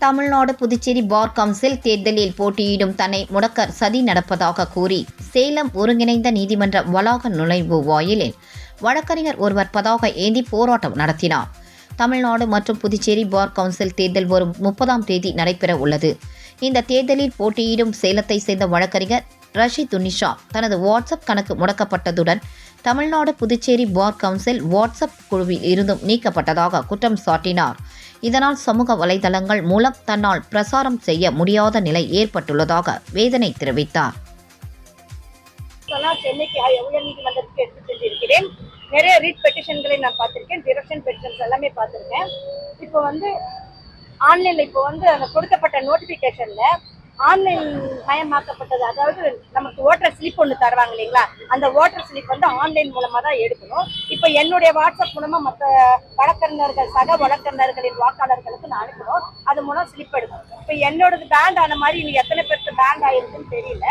Tamil Nadu Puducherry bar council தேர்தலில் போட்டியிடும் தன்னை முடக்க சதி நடப்பதாக கூறி சேலம் ஒருங்கிணைந்த நீதிமன்ற வளாக நுழைவு வாயிலில் வழக்கறிஞர் ஒருவர் பதாகை ஏந்தி போராட்டம் நடத்தினார். தமிழ்நாடு மற்றும் புதுச்சேரி பார் கவுன்சில் தேர்தல் வரும் 30ஆம் தேதி நடைபெற உள்ளது. இந்த தேர்தலில் போட்டியிடும் சேலத்தை சேர்ந்த வழக்கறிஞர் ரஷீத் உன்னிஷா தனது வாட்ஸ்அப் கணக்கு முடக்கப்பட்டதுடன் Tamil Nadu Puducherry bar council WhatsApp குழுவில் இருந்தும் நீக்கப்பட்டதாக குற்றம் சாட்டினார். இதனால் சமூக வலைதளங்கள் மூலம் தன்னால் பிரசாரம் செய்ய முடியாத நிலை ஏற்பட்டுள்ளதாக வேதனை தெரிவித்தார். சென்னைக்கு உயர்நீதிமன்றத்துக்கு எடுத்து சென்றிருக்கிறேன். நிறைய ரீட் பெட்டிஷன்களை நான் பார்த்திருக்கேன். டிரெக்ஷன் பெட்டிஷன்ஸ் எல்லாமே பார்த்திருக்கேன். இப்போ ஆன்லைன்ல அந்த கொடுக்கப்பட்ட நோட்டிபிகேஷன்ல ஆன்லைன் மயமாக்கப்பட்டது. அதாவது நமக்கு ஓட்டர் ஸ்லிப் ஒன்று தருவாங்க இல்லைங்களா, அந்த ஓட்டர் ஸ்லிப் ஆன்லைன் மூலமா தான் எடுக்கணும். இப்போ என்னுடைய வாட்ஸ்அப் மூலமா மற்ற வழக்கறிஞர்கள் சக வழக்கறிஞர்களின் வாக்காளர்களுக்கு நான் அனுப்பணும். அது மூலம் ஸ்லிப் எடுக்கணும். இப்போ என்னோடது பேண்ட் ஆன மாதிரி இனி எத்தனை பேருக்கு பேண்ட் ஆயிருக்குன்னு தெரியல.